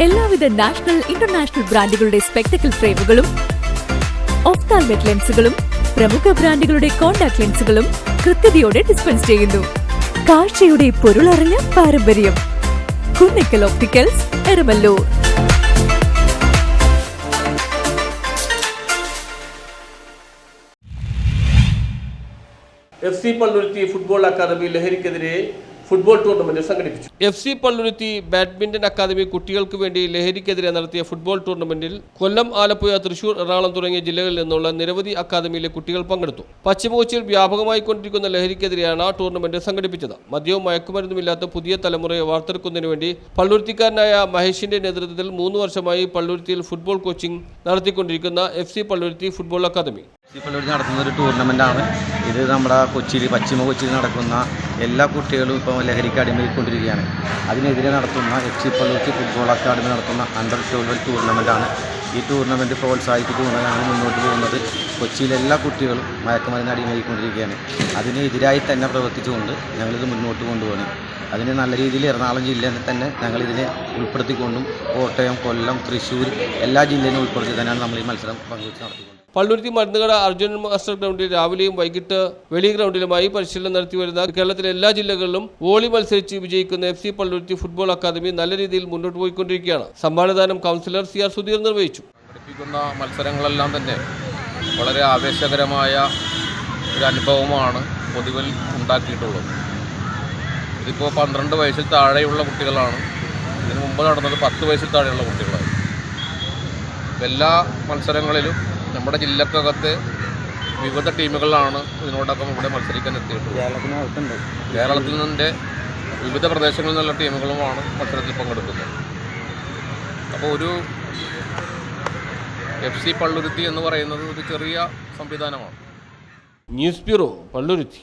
എല്ലാവിധ national international ബ്രാൻഡുകളുടെ spectacle ഫ്രെയിമുകളും ഒഫ്താൽമെറ്റ് ലെൻസുകളും പ്രമുഖ ബ്രാൻഡുകളുടെ കോൺടാക്ട് ലെൻസുകളും കൃത്യതയോടെ ഡിസ്പെൻസ് ചെയ്യുന്നു. കാഴ്ചയുടെ പൊരുളറിഞ്ഞ പാരമ്പര്യം. Kunnakkal opticals, Eramalloor. FC Palluruthy football academy ലഹരിക്കെതിരെ ഫുട്ബോൾ ടൂർണമെന്റ് സംഘടിപ്പിച്ചു. FC പള്ളുരുത്തി ബാഡ്മിന്റൺ അക്കാദമി കുട്ടികൾക്ക് വേണ്ടി ലഹരിക്കെതിരെ നടത്തിയ ഫുട്ബോൾ ടൂർണമെന്റിൽ കൊല്ലം, ആലപ്പുഴ, തൃശൂർ, എറണാകുളം തുടങ്ങിയ ജില്ലകളിൽ നിന്നുള്ള നിരവധി അക്കാദമിയിലെ കുട്ടികൾ പങ്കെടുത്തു. പശ്ചിമകൊച്ചിയിൽ വ്യാപകമായി കൊണ്ടിരിക്കുന്ന ലഹരിക്കെതിരെയാണ് ടൂർണമെന്റ് സംഘടിപ്പിച്ചത്. മദ്യവും മയക്കുമരുന്നുമില്ലാത്ത പുതിയ തലമുറയെ വാർത്തെടുക്കുന്നതിന് വേണ്ടി പള്ളുരുത്തിക്കാരനായ മഹേഷിന്റെ നേതൃത്വത്തിൽ 3 വർഷമായി പള്ളുരുത്തിയിൽ ഫുട്ബോൾ കോച്ചിംഗ് നടത്തിക്കൊണ്ടിരിക്കുന്ന FC Palluruthy football academy Palluruthy നടത്തുന്ന ഒരു ടൂർണമെൻ്റാണ് ഇത്. നമ്മുടെ കൊച്ചിയിൽ, പശ്ചിമ കൊച്ചിയിൽ നടക്കുന്ന എല്ലാ കുട്ടികളും ഇപ്പോൾ ലഹരിക്ക് അടിമയായിക്കൊണ്ടിരിക്കുകയാണ്. അതിനെതിരെ നടത്തുന്ന FC പള്ളുരുത്തി ഫുട്ബോൾ അക്കാദമി നടത്തുന്ന അണ്ടർ 12 ടൂർണമെൻറ്റാണ്. ഈ ടൂർണമെൻറ്റ് പ്രോത്സാഹിപ്പിച്ചുകൊണ്ടാണ് മുന്നോട്ട് പോകുന്നത്. കൊച്ചിയിലെ എല്ലാ കുട്ടികളും മയക്കുമരുന്ന് അടിമയായിക്കൊണ്ടിരിക്കുകയാണ്. അതിനെതിരായി തന്നെ പ്രവർത്തിച്ചുകൊണ്ട് ഞങ്ങളിത് മുന്നോട്ട് കൊണ്ടുപോകണം. അതിന് നല്ല രീതിയിൽ എറണാകുളം ജില്ലയിൽ തന്നെ ഞങ്ങളിതിനെ ഉൾപ്പെടുത്തിക്കൊണ്ടും കോട്ടയം, കൊല്ലം, തൃശ്ശൂർ എല്ലാ ജില്ലയിലും ഉൾപ്പെടുത്തി തന്നെയാണ് നമ്മൾ ഈ മത്സരം പങ്കുവച്ച് നടത്തിക്കൊണ്ടത്. പള്ളുരുത്തി മരുന്നുകട അർജുനൻ മാസ്റ്റർ ഗ്രൗണ്ടിൽ രാവിലെയും വൈകിട്ട് വെളി ഗ്രൗണ്ടിലുമായി പരിശീലനം നടത്തി വരുന്ന കേരളത്തിലെ എല്ലാ ജില്ലകളിലും വോളി മത്സരിച്ച് വിജയിക്കുന്ന FC പള്ളുരുത്തി ഫുട്ബോൾ അക്കാദമി നല്ല രീതിയിൽ മുന്നോട്ട് പോയിക്കൊണ്ടിരിക്കുകയാണ്. സമ്മാനദാനം കൗൺസിലർ CR സുധീർ നിർവഹിച്ചു. സംഘടിപ്പിക്കുന്ന മത്സരങ്ങളെല്ലാം തന്നെ വളരെ ആവേശകരമായ ഒരു അനുഭവമാണ് പൊതുവിൽ ഉണ്ടാക്കിയിട്ടുള്ളത്. ഇതിപ്പോൾ 12 വയസ്സിൽ താഴെയുള്ള കുട്ടികളാണ്. ഇതിനു മുമ്പ് നടന്നത് 10 വയസ്സിൽ താഴെയുള്ള കുട്ടികളാണ്. എല്ലാ മത്സരങ്ങളിലും നമ്മുടെ ജില്ലക്കകത്ത് വിവിധ ടീമുകളാണ് ഇതിനോടൊപ്പം ഇവിടെ മത്സരിക്കാൻ എത്തിയിട്ടുള്ളത്. കേരളത്തിൽ നിന്നിൻ്റെ വിവിധ പ്രദേശങ്ങളിൽ നിന്നുള്ള ടീമുകളുമാണ് മത്സരത്തിൽ പങ്കെടുക്കുന്നത്. അപ്പോൾ ഒരു FC പള്ളുരുത്തി എന്ന് പറയുന്നത് ഒരു ചെറിയ സംവിധാനമാണ്. News bureau, Palluruthy.